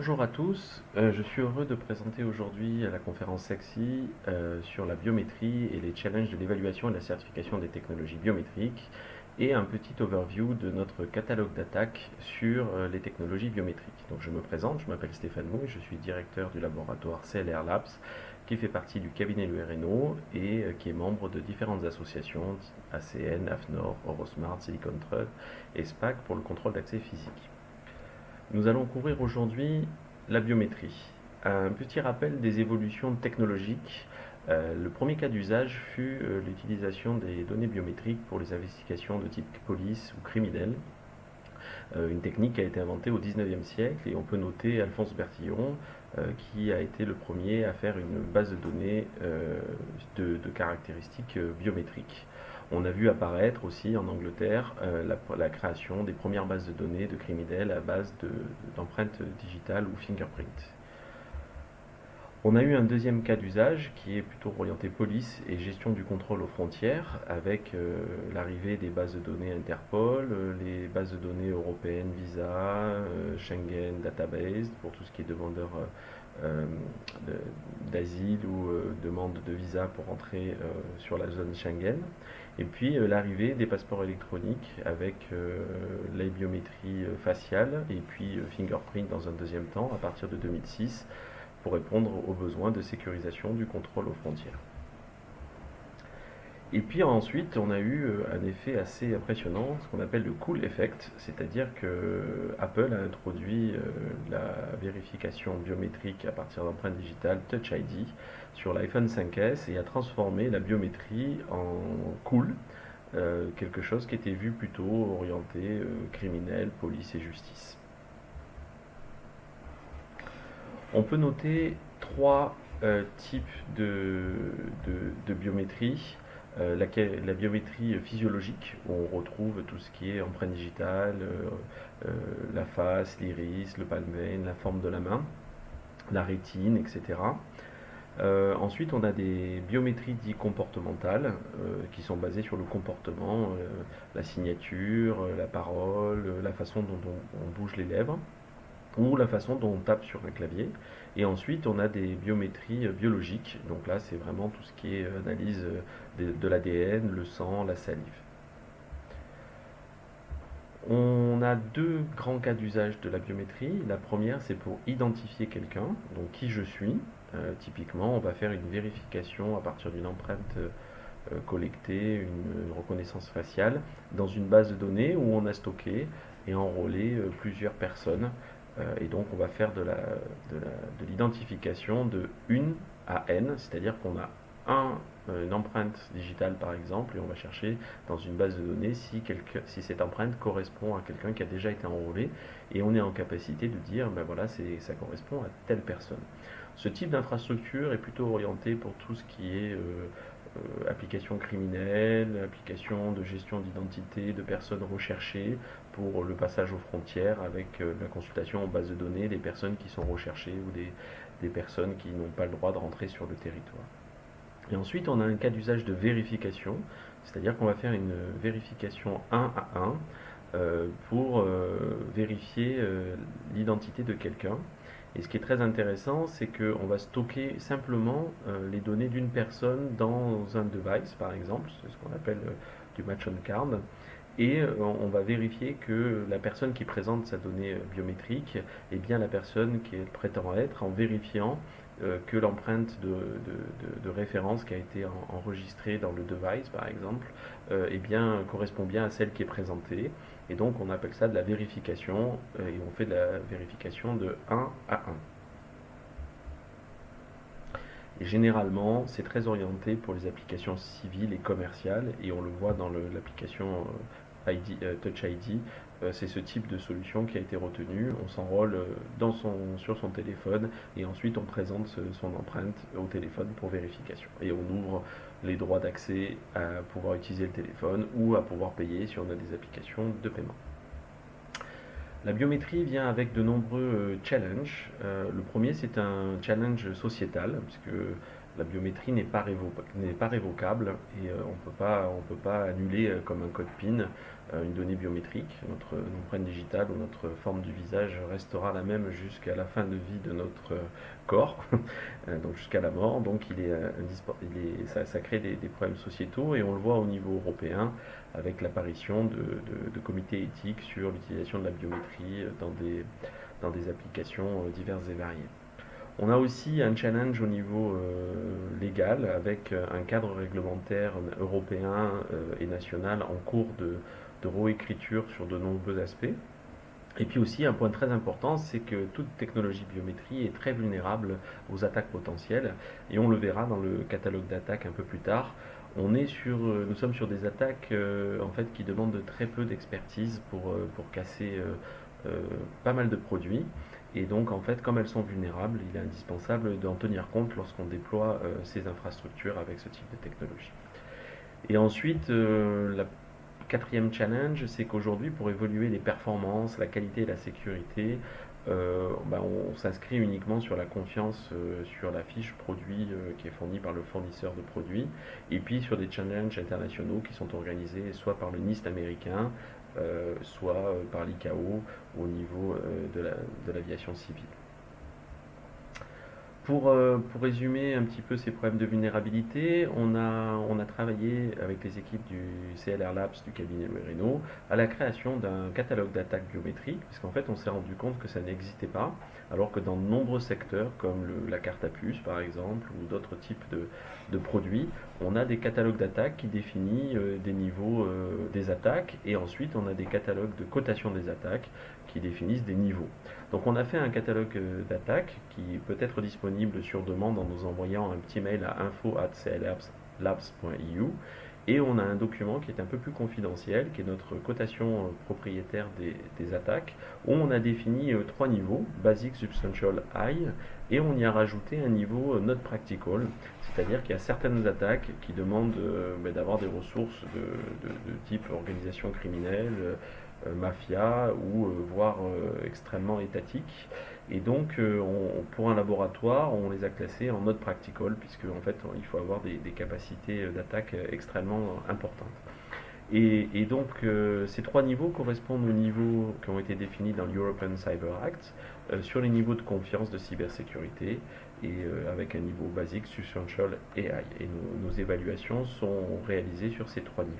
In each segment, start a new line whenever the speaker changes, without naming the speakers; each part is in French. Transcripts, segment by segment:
Bonjour à tous, je suis heureux de présenter aujourd'hui à la conférence SEXI sur la biométrie et les challenges de l'évaluation et de la certification des technologies biométriques et un petit overview de notre catalogue d'attaques sur les technologies biométriques. Donc je me présente, je m'appelle Stéphane Mouy, je suis directeur du laboratoire CLR Labs qui fait partie du cabinet LURNO et qui est membre de différentes associations ACN, AFNOR, Eurosmart, Silicon Trust et SPAC pour le contrôle d'accès physique. Nous allons couvrir aujourd'hui la biométrie. Un petit rappel des évolutions technologiques. Le premier cas d'usage fut l'utilisation des données biométriques pour les investigations de type police ou criminel. Une technique qui a été inventée au 19e siècle et on peut noter Alphonse Bertillon qui a été le premier à faire une base de données de caractéristiques biométriques. On a vu apparaître aussi en Angleterre la création des premières bases de données de criminels à base d'empreintes digitales ou fingerprint. On a eu un deuxième cas d'usage qui est plutôt orienté police et gestion du contrôle aux frontières avec l'arrivée des bases de données Interpol, les bases de données européennes Visa, Schengen Database pour tout ce qui est demandeur euh, d'asile ou demande de visa pour entrer sur la zone Schengen. Et puis l'arrivée des passeports électroniques avec les biométries faciales et puis fingerprint dans un deuxième temps à partir de 2006 pour répondre aux besoins de sécurisation du contrôle aux frontières. Et puis ensuite, on a eu un effet assez impressionnant, ce qu'on appelle le cool effect, c'est-à-dire que Apple a introduit la vérification biométrique à partir d'empreintes digitales Touch ID sur l'iPhone 5S et a transformé la biométrie en cool, quelque chose qui était vu plutôt orienté criminel, police et justice. On peut noter trois types de biométrie. La biométrie physiologique, où on retrouve tout ce qui est empreinte digitale, la face, l'iris, le palm vein, la forme de la main, la rétine, etc. Ensuite, on a des biométries dites comportementales qui sont basées sur le comportement, la signature, la parole, la façon dont on bouge les lèvres ou la façon dont on tape sur un clavier. Et ensuite, on a des biométries biologiques. Donc là, c'est vraiment tout ce qui est analyse de l'ADN, le sang, la salive. On a deux grands cas d'usage de la biométrie. La première, c'est pour identifier quelqu'un, donc qui je suis. Typiquement, on va faire une vérification à partir d'une empreinte collectée, une reconnaissance faciale, dans une base de données où on a stocké et enrôlé plusieurs personnes. Et donc on va faire de l'identification de 1 à n, c'est-à-dire qu'on a une empreinte digitale par exemple, et on va chercher dans une base de données si cette empreinte correspond à quelqu'un qui a déjà été enrôlé, et on est en capacité de dire, ben voilà, ça correspond à telle personne. Ce type d'infrastructure est plutôt orienté pour tout ce qui est application criminelle, application de gestion d'identité de personnes recherchées pour le passage aux frontières avec la consultation en base de données des personnes qui sont recherchées ou des personnes qui n'ont pas le droit de rentrer sur le territoire. Et ensuite, on a un cas d'usage de vérification, c'est-à-dire qu'on va faire une vérification 1 à 1 pour vérifier l'identité de quelqu'un. Et ce qui est très intéressant, c'est qu'on va stocker simplement les données d'une personne dans un device, par exemple, c'est ce qu'on appelle du match on card, et on va vérifier que la personne qui présente sa donnée biométrique est bien la personne qu'elle prétend être en vérifiant que l'empreinte de référence qui a été enregistrée dans le device, par exemple, correspond bien à celle qui est présentée. Et donc on appelle ça de la vérification et on fait de la vérification de 1 à 1. Et généralement, c'est très orienté pour les applications civiles et commerciales, et on le voit dans l'application Touch ID. C'est ce type de solution qui a été retenu. On s'enrôle sur son téléphone et ensuite on présente son empreinte au téléphone pour vérification. Et on ouvre les droits d'accès à pouvoir utiliser le téléphone ou à pouvoir payer si on a des applications de paiement. La biométrie vient avec de nombreux challenges. Le premier, c'est un challenge sociétal, puisque La biométrie n'est pas révocable et on peut pas annuler comme un code PIN une donnée biométrique. Notre empreinte digitale ou notre forme du visage restera la même jusqu'à la fin de vie de notre corps, donc jusqu'à la mort. Donc ça crée des problèmes sociétaux et on le voit au niveau européen avec l'apparition de comités éthiques sur l'utilisation de la biométrie dans des applications diverses et variées. On a aussi un challenge au niveau légal avec un cadre réglementaire européen et national en cours de réécriture sur de nombreux aspects. Et puis aussi un point très important, c'est que toute technologie biométrie est très vulnérable aux attaques potentielles et on le verra dans le catalogue d'attaques un peu plus tard. Nous sommes sur des attaques en fait qui demandent très peu d'expertise pour casser euh, pas mal de produits. Et donc en fait, comme elles sont vulnérables, il est indispensable d'en tenir compte lorsqu'on déploie ces infrastructures avec ce type de technologie. Et ensuite, la quatrième challenge, c'est qu'aujourd'hui, pour évoluer les performances, la qualité et la sécurité, on s'inscrit uniquement sur la confiance sur la fiche produit qui est fournie par le fournisseur de produits, et puis sur des challenges internationaux qui sont organisés soit par le NIST américain, soit par l'ICAO au niveau de l'aviation civile. Pour résumer un petit peu ces problèmes de vulnérabilité, on a travaillé avec les équipes du CLR Labs du cabinet Louis Renault à la création d'un catalogue d'attaques biométriques, puisqu'en fait on s'est rendu compte que ça n'existait pas, alors que dans de nombreux secteurs, comme la carte à puce par exemple, ou d'autres types de produits, on a des catalogues d'attaques qui définissent des niveaux des attaques, et ensuite on a des catalogues de cotation des attaques qui définissent des niveaux. Donc on a fait un catalogue d'attaques qui peut être disponible sur demande en nous envoyant un petit mail à info@clabs.eu et on a un document qui est un peu plus confidentiel, qui est notre cotation propriétaire des attaques, où on a défini trois niveaux, Basic, Substantial, High, et on y a rajouté un niveau Not Practical, c'est-à-dire qu'il y a certaines attaques qui demandent d'avoir des ressources de type organisation criminelle, mafia ou voire extrêmement étatique. Et donc, pour un laboratoire, on les a classés en not practical, puisque en fait, il faut avoir des capacités d'attaque extrêmement importantes. Et donc, ces trois niveaux correspondent aux niveaux qui ont été définis dans l'European Cyber Act sur les niveaux de confiance de cybersécurité et avec un niveau basique, substantial et high. Et nos évaluations sont réalisées sur ces trois niveaux.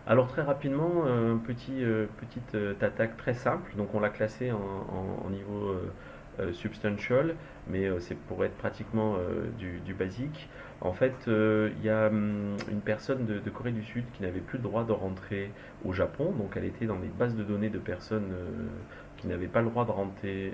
Alors très rapidement, petite attaque très simple. Donc on l'a classée en niveau substantial, mais c'est pour être pratiquement du basique. En fait, il y a une personne de Corée du Sud qui n'avait plus le droit de rentrer au Japon, donc elle était dans les bases de données de personnes qui n'avaient pas le droit de rentrer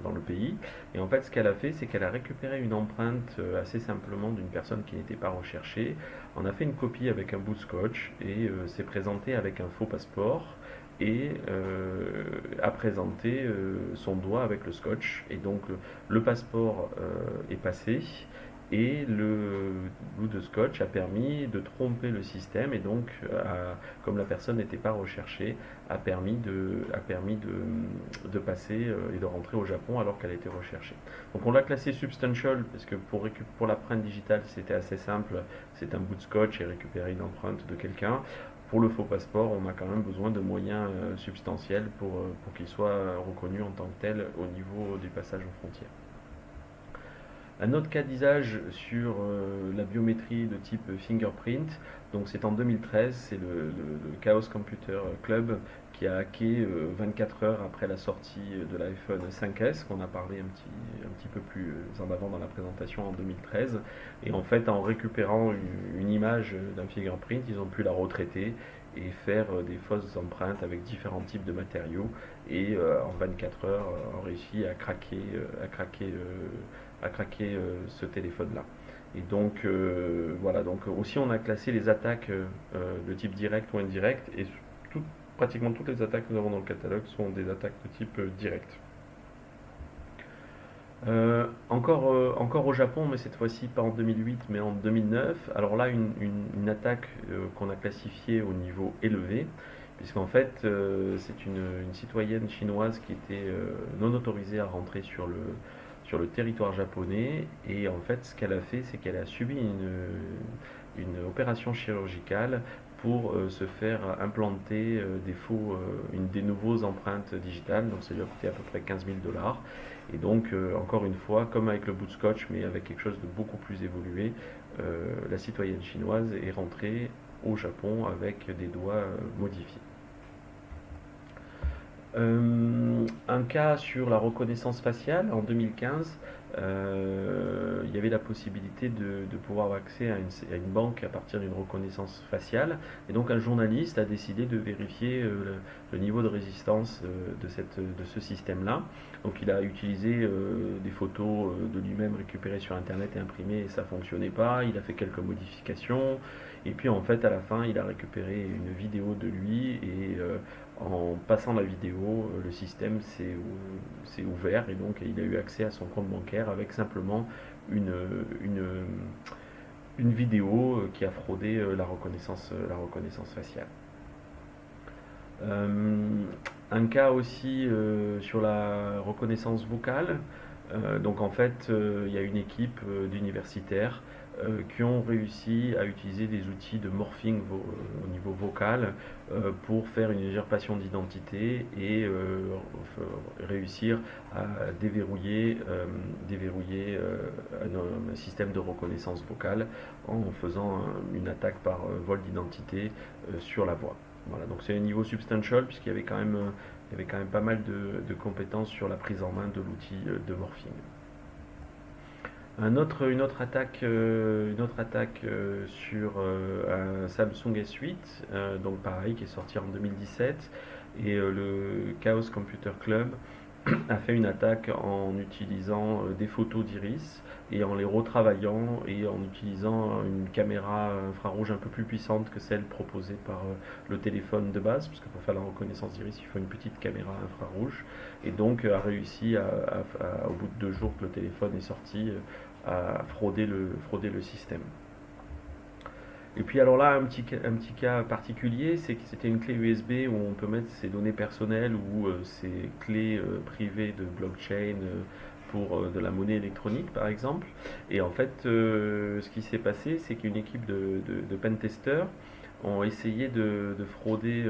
dans le pays. Et en fait, ce qu'elle a fait, c'est qu'elle a récupéré une empreinte assez simplement d'une personne qui n'était pas recherchée. On a fait une copie avec un bout de scotch et s'est présenté avec un faux passeport et a présenté son doigt avec le scotch. Et donc le passeport est passé et le bout de scotch a permis de tromper le système et donc, comme la personne n'était pas recherchée, a permis de passer et de rentrer au Japon alors qu'elle était recherchée. Donc on l'a classé substantial parce que pour l'empreinte digitale c'était assez simple, c'est un bout de scotch et récupérer une empreinte de quelqu'un. Pour le faux passeport, on a quand même besoin de moyens substantiels pour qu'il soit reconnu en tant que tel au niveau du passage aux frontières. Un autre cas d'usage sur la biométrie de type fingerprint, donc c'est en 2013, c'est le Chaos Computer Club qui a hacké 24 heures après la sortie de l'iPhone 5S, qu'on a parlé un petit peu plus en avant dans la présentation en 2013. Et en fait, en récupérant une image d'un fingerprint, ils ont pu la retraiter et faire des fausses empreintes avec différents types de matériaux. Et en 24 heures, on réussit à craquer ce téléphone-là. Et donc voilà, donc aussi on a classé les attaques de type direct ou indirect, et pratiquement toutes les attaques que nous avons dans le catalogue sont des attaques de type direct. Encore au Japon, mais cette fois-ci pas en 2008 mais en 2009. Alors là, une attaque qu'on a classifiée au niveau élevé, puisqu'en fait c'est une citoyenne chinoise qui était non autorisée à rentrer sur le territoire japonais. Et en fait, ce qu'elle a fait, c'est qu'elle a subi une opération chirurgicale pour se faire implanter des nouveaux empreintes digitales. Donc ça lui a coûté à peu près 15 000 dollars. Et donc, encore une fois, comme avec le bout de scotch, mais avec quelque chose de beaucoup plus évolué, la citoyenne chinoise est rentrée au Japon avec des doigts modifiés. Un cas sur la reconnaissance faciale en 2015, il y avait la possibilité de pouvoir avoir accès à une banque à partir d'une reconnaissance faciale. Et donc un journaliste a décidé de vérifier le niveau de résistance de ce système-là. Donc il a utilisé des photos de lui-même récupérées sur Internet et imprimées et ça ne fonctionnait pas. Il a fait quelques modifications. Et puis en fait à la fin il a récupéré une vidéo de lui et en passant la vidéo, le système s'est ouvert et donc il a eu accès à son compte bancaire avec simplement une, une, une vidéo qui a fraudé la reconnaissance faciale. Un cas aussi sur la reconnaissance vocale. Donc en fait, il y a une équipe d'universitaires qui ont réussi à utiliser des outils de morphing au niveau vocal pour faire une usurpation d'identité et réussir à déverrouiller un système de reconnaissance vocale en faisant une attaque par vol d'identité sur la voix. Voilà, donc c'est un niveau substantial puisqu'il y avait quand même, pas mal de compétences sur la prise en main de l'outil de morphing. Une autre attaque sur un Samsung S8, donc pareil, qui est sorti en 2017, et le Chaos Computer Club a fait une attaque en utilisant des photos d'iris et en les retravaillant et en utilisant une caméra infrarouge un peu plus puissante que celle proposée par le téléphone de base, puisque pour faire la reconnaissance d'iris, il faut une petite caméra infrarouge, et donc a réussi au bout de 2 jours que le téléphone est sorti, à frauder le système. Et puis alors là, un petit cas particulier, c'est que c'était une clé USB où on peut mettre ses données personnelles ou ses clés privées de blockchain pour de la monnaie électronique par exemple. Et en fait, ce qui s'est passé, c'est qu'une équipe de pentesters ont essayé de frauder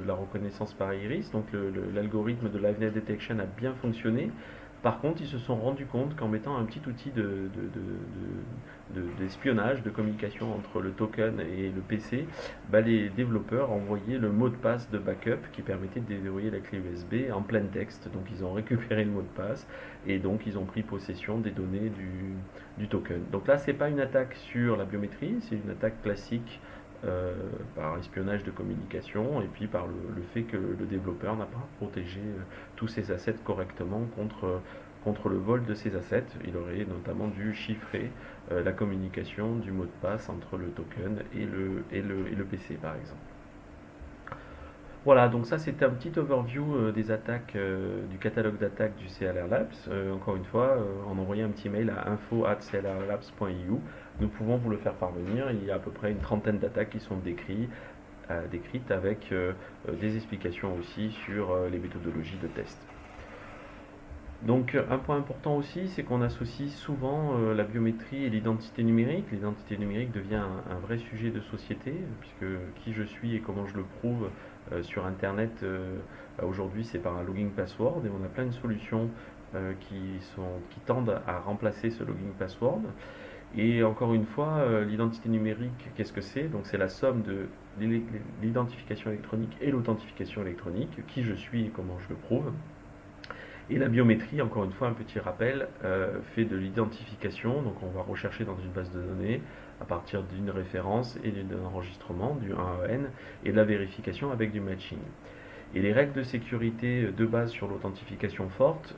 la reconnaissance par iris. Donc l'algorithme de liveness detection a bien fonctionné. Par contre, ils se sont rendus compte qu'en mettant un petit outil d'espionnage, de communication entre le token et le PC, les développeurs envoyaient le mot de passe de backup qui permettait de déverrouiller la clé USB en plein texte. Donc ils ont récupéré le mot de passe et donc ils ont pris possession des données du token. Donc là, c'est pas une attaque sur la biométrie, c'est une attaque classique par espionnage de communication et puis par le fait que le développeur n'a pas protégé tous ses assets correctement contre le vol de ses assets. Il aurait notamment dû chiffrer la communication du mot de passe entre le token et le PC par exemple. Voilà, donc ça c'était un petit overview des attaques, du catalogue d'attaques du CLR Labs. Encore une fois, en envoyant un petit mail à info@clrlabs.eu, nous pouvons vous le faire parvenir. Il y a à peu près une trentaine d'attaques qui sont décrites avec des explications aussi sur les méthodologies de test. Donc un point important aussi, c'est qu'on associe souvent la biométrie et l'identité numérique. L'identité numérique devient un vrai sujet de société, puisque qui je suis et comment je le prouve sur Internet, aujourd'hui c'est par un logging password, et on a plein de solutions qui tendent à remplacer ce logging password. Et encore une fois, l'identité numérique, qu'est-ce que c'est? Donc c'est la somme de l'identification électronique et l'authentification électronique, qui je suis et comment je le prouve. Et la biométrie, encore une fois, un petit rappel, fait de l'identification. Donc on va rechercher dans une base de données à partir d'une référence et d'un enregistrement, du 1 à n, et de la vérification avec du matching. Et les règles de sécurité de base sur l'authentification forte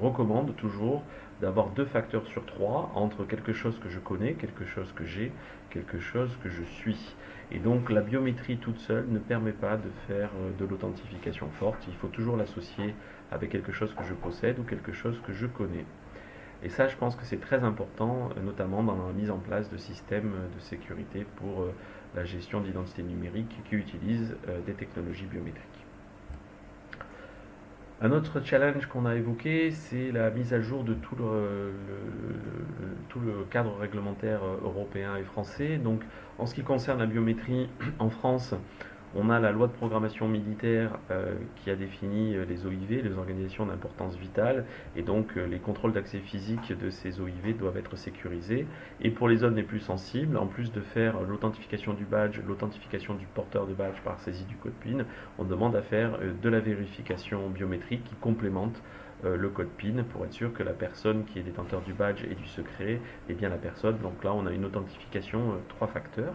recommandent toujours d'avoir 2 facteurs sur 3 entre quelque chose que je connais, quelque chose que j'ai, quelque chose que je suis. Et donc la biométrie toute seule ne permet pas de faire de l'authentification forte. Il faut toujours l'associer avec quelque chose que je possède ou quelque chose que je connais. Et ça, je pense que c'est très important, notamment dans la mise en place de systèmes de sécurité pour la gestion d'identité numérique qui utilisent des technologies biométriques. Un autre challenge qu'on a évoqué, c'est la mise à jour de tout le cadre réglementaire européen et français. Donc, en ce qui concerne la biométrie, en France, on a la loi de programmation militaire qui a défini les OIV, les organisations d'importance vitale, et donc les contrôles d'accès physique de ces OIV doivent être sécurisés. Et pour les zones les plus sensibles, en plus de faire l'authentification du badge, l'authentification du porteur de badge par saisie du code PIN, on demande à faire de la vérification biométrique qui complémente le code PIN pour être sûr que la personne qui est détenteur du badge et du secret est bien la personne. Donc là, on a une authentification 3 facteurs.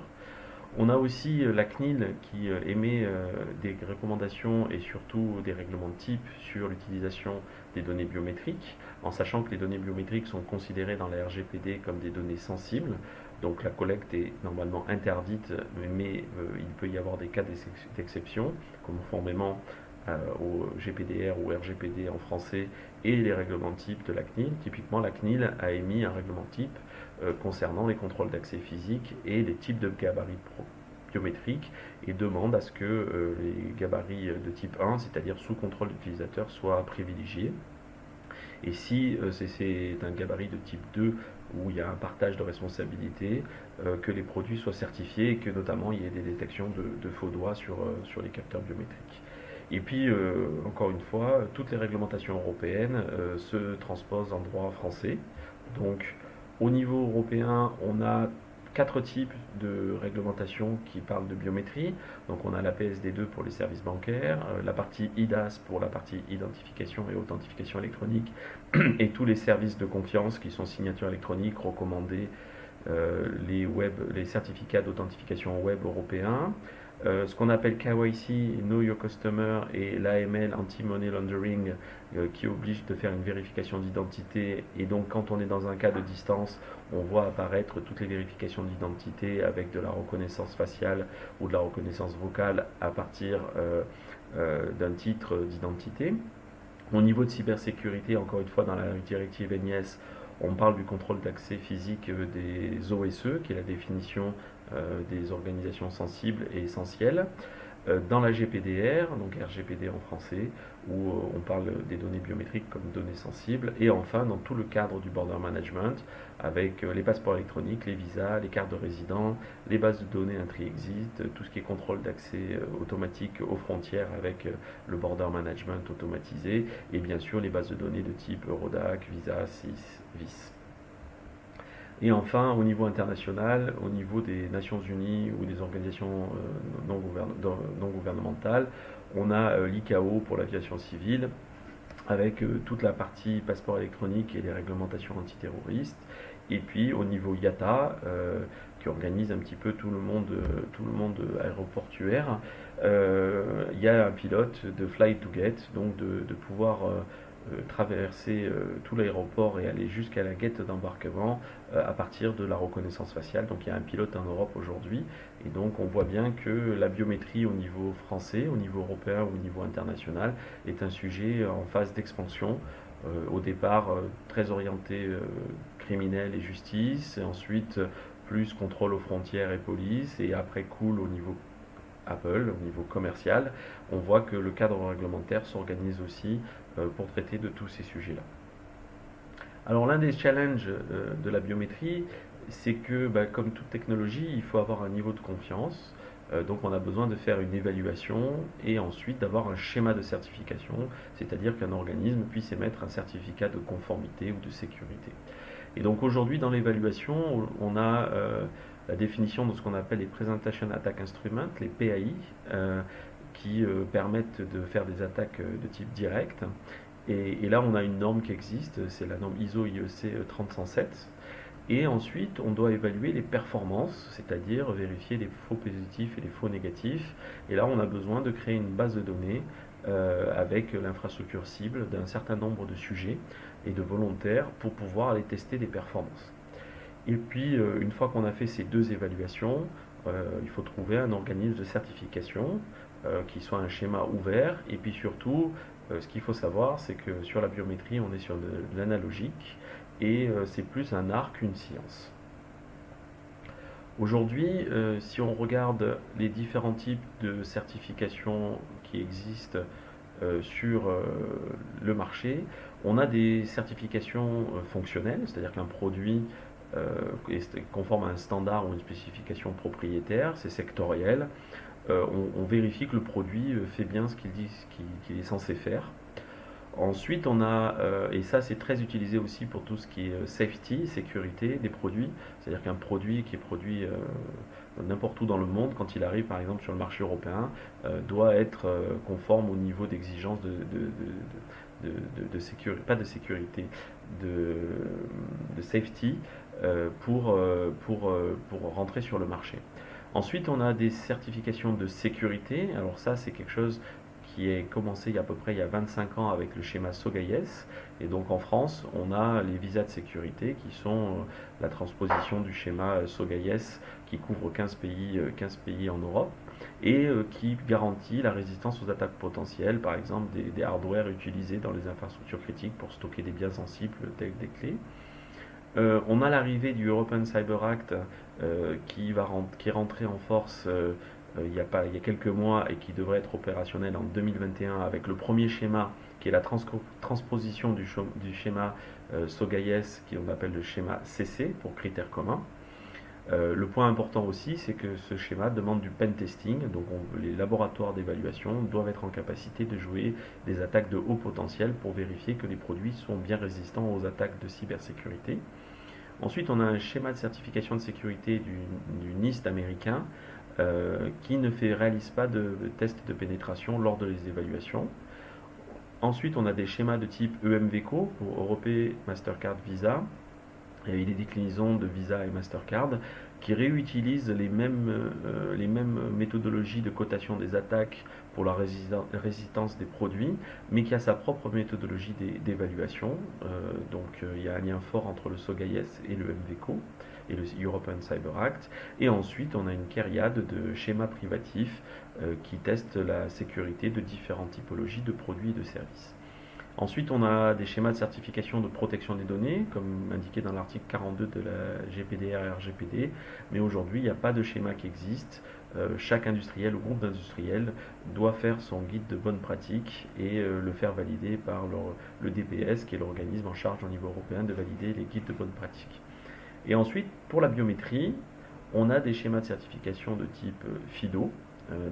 On a aussi la CNIL qui émet des recommandations et surtout des règlements de type sur l'utilisation des données biométriques, en sachant que les données biométriques sont considérées dans la RGPD comme des données sensibles. Donc la collecte est normalement interdite, mais il peut y avoir des cas d'exception, conformément au GPDR ou RGPD en français et les règlements de type de la CNIL. Typiquement, la CNIL a émis un règlement de type concernant les contrôles d'accès physique et les types de gabarits biométriques et demande à ce que les gabarits de type 1, c'est-à-dire sous contrôle d'utilisateur, soient privilégiés. Et si c'est un gabarit de type 2 où il y a un partage de responsabilité, que les produits soient certifiés et que notamment il y ait des détections de faux doigts sur les capteurs biométriques. Et puis, encore une fois, toutes les réglementations européennes se transposent en droit français. Donc, au niveau européen, on a 4 types de réglementation qui parlent de biométrie. Donc, on a la PSD2 pour les services bancaires, la partie IDAS pour la partie identification et authentification électronique, et tous les services de confiance qui sont signature électronique, recommandés, les certificats d'authentification web européens, ce qu'on appelle KYC, Know Your Customer, et l'AML, Anti-Money Laundering, qui oblige de faire une vérification d'identité. Et donc quand on est dans un cas de distance, on voit apparaître toutes les vérifications d'identité avec de la reconnaissance faciale ou de la reconnaissance vocale à partir d'un titre d'identité. Au niveau de cybersécurité, encore une fois, dans la directive NIS, on parle du contrôle d'accès physique des OSE, qui est la définition des organisations sensibles et essentielles. Dans la GPDR, donc RGPD en français, où on parle des données biométriques comme données sensibles, et enfin dans tout le cadre du border management, avec les passeports électroniques, les visas, les cartes de résident, les bases de données intra-exit, tout ce qui est contrôle d'accès automatique aux frontières avec le border management automatisé, et bien sûr les bases de données de type Eurodac, Visa, SIS, VIS. Et enfin, au niveau international, au niveau des Nations Unies ou des organisations non gouvernementales, on a l'ICAO pour l'aviation civile, avec toute la partie passeport électronique et les réglementations antiterroristes. Et puis au niveau IATA, qui organise un petit peu tout le monde aéroportuaire, il y a un pilote de Fly to Get, donc de pouvoir traverser tout l'aéroport et aller jusqu'à la gate d'embarquement à partir de la reconnaissance faciale. Donc il y a un pilote en Europe aujourd'hui, et donc on voit bien que la biométrie au niveau français, au niveau européen ou au niveau international est un sujet en phase d'expansion. Au départ très orienté criminel et justice, et ensuite plus contrôle aux frontières et police, et après cool au niveau Apple, au niveau commercial. On voit que le cadre réglementaire s'organise aussi pour traiter de tous ces sujets-là. Alors l'un des challenges de la biométrie, c'est que comme toute technologie, il faut avoir un niveau de confiance. Donc on a besoin de faire une évaluation et ensuite d'avoir un schéma de certification, c'est-à-dire qu'un organisme puisse émettre un certificat de conformité ou de sécurité. Et donc aujourd'hui dans l'évaluation, on a la définition de ce qu'on appelle les Presentation Attack Instruments, les PAI, qui permettent de faire des attaques de type direct. Et là, on a une norme qui existe, c'est la norme ISO IEC 30107. Et ensuite, on doit évaluer les performances, c'est-à-dire vérifier les faux positifs et les faux négatifs. Et là, on a besoin de créer une base de données avec l'infrastructure cible d'un certain nombre de sujets et de volontaires pour pouvoir aller tester des performances. Et puis, une fois qu'on a fait ces deux évaluations, il faut trouver un organisme de certification qui soit un schéma ouvert. Et puis surtout, ce qu'il faut savoir, c'est que sur la biométrie, on est sur de l'analogique et c'est plus un art qu'une science. Aujourd'hui, si on regarde les différents types de certifications qui existent sur le marché. On a des certifications fonctionnelles, c'est-à-dire qu'un produit est conforme à un standard ou une spécification propriétaire, c'est sectoriel. On vérifie que le produit fait bien ce qu'il dit qu'il est censé faire. Ensuite, on a, et ça c'est très utilisé aussi pour tout ce qui est safety, sécurité des produits, c'est-à-dire qu'un produit qui est produit n'importe où dans le monde, quand il arrive par exemple sur le marché européen, doit être conforme au niveau d'exigence de sécurité, pas de sécurité, de, de safety pour rentrer sur le marché. Ensuite, on a des certifications de sécurité. Alors ça, c'est quelque chose qui est commencé il y a 25 ans avec le schéma SOGAIES. Et donc en France, on a les visas de sécurité qui sont la transposition du schéma SOGAIES qui couvre 15 pays en Europe et qui garantit la résistance aux attaques potentielles, par exemple des hardware utilisés dans les infrastructures critiques pour stocker des biens sensibles tels que des clés. On a l'arrivée du European Cyber Act qui est rentré en force il y a quelques mois et qui devrait être opérationnel en 2021 avec le premier schéma qui est la transposition du schéma SOGAIES qui on appelle le schéma CC pour critères communs. Le point important aussi, c'est que ce schéma demande du pen testing, donc les laboratoires d'évaluation doivent être en capacité de jouer des attaques de haut potentiel pour vérifier que les produits sont bien résistants aux attaques de cybersécurité. Ensuite, on a un schéma de certification de sécurité du NIST américain qui ne réalise pas de tests de pénétration lors de les évaluations. Ensuite, on a des schémas de type EMVCO pour Europay, Mastercard, Visa. Et des déclinaisons de Visa et Mastercard qui réutilisent les mêmes méthodologies de cotation des attaques pour la résistance des produits, mais qui a sa propre méthodologie d'évaluation. Donc il y a un lien fort entre le SOGAIES et le MVCO et le European Cyber Act. Et ensuite, on a une kyriade de schémas privatifs qui testent la sécurité de différentes typologies de produits et de services. Ensuite, on a des schémas de certification de protection des données, comme indiqué dans l'article 42 de la GPDR et RGPD, mais aujourd'hui, il n'y a pas de schéma qui existe. Chaque industriel ou groupe d'industriels doit faire son guide de bonne pratique et le faire valider par le DPS, qui est l'organisme en charge au niveau européen de valider les guides de bonne pratique. Et ensuite, pour la biométrie, on a des schémas de certification de type FIDO.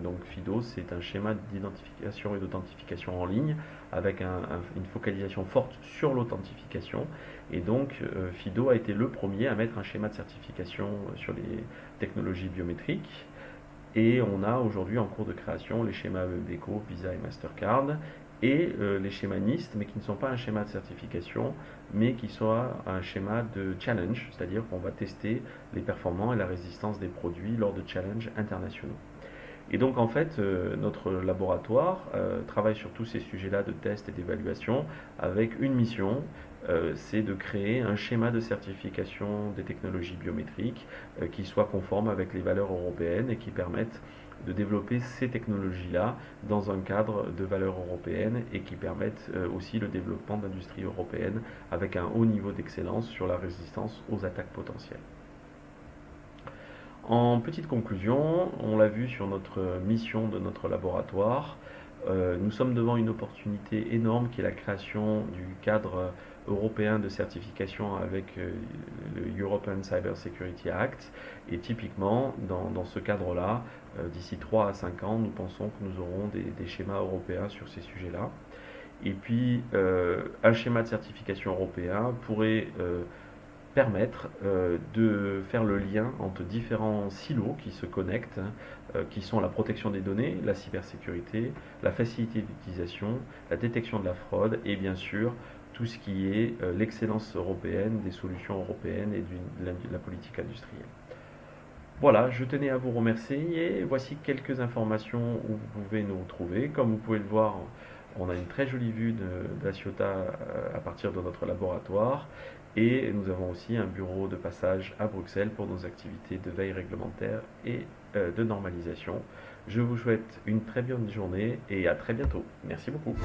Donc FIDO, c'est un schéma d'identification et d'authentification en ligne avec une focalisation forte sur l'authentification. Et donc FIDO a été le premier à mettre un schéma de certification sur les technologies biométriques. Et on a aujourd'hui en cours de création les schémas EMVCO, Visa et Mastercard et les schémas NIST, mais qui ne sont pas un schéma de certification, mais qui sont un schéma de challenge, c'est-à-dire qu'on va tester les performances et la résistance des produits lors de challenges internationaux. Et donc en fait, notre laboratoire travaille sur tous ces sujets-là de test et d'évaluation avec une mission, c'est de créer un schéma de certification des technologies biométriques qui soit conforme avec les valeurs européennes et qui permette de développer ces technologies-là dans un cadre de valeurs européennes et qui permettent aussi le développement d'industries européennes avec un haut niveau d'excellence sur la résistance aux attaques potentielles. En petite conclusion, on l'a vu sur notre mission de notre laboratoire, nous sommes devant une opportunité énorme qui est la création du cadre européen de certification avec le European Cyber Security Act. Et typiquement, dans ce cadre-là, d'ici 3 à 5 ans, nous pensons que nous aurons des schémas européens sur ces sujets-là. Et puis, un schéma de certification européen pourrait permettre de faire le lien entre différents silos qui se connectent, qui sont la protection des données, la cybersécurité, la facilité d'utilisation, la détection de la fraude et bien sûr tout ce qui est l'excellence européenne, des solutions européennes et de la politique industrielle. Voilà, je tenais à vous remercier et voici quelques informations où vous pouvez nous trouver. Comme vous pouvez le voir, on a une très jolie vue de la Ciotat à partir de notre laboratoire et nous avons aussi un bureau de passage à Bruxelles pour nos activités de veille réglementaire et de normalisation. Je vous souhaite une très bonne journée et à très bientôt. Merci beaucoup.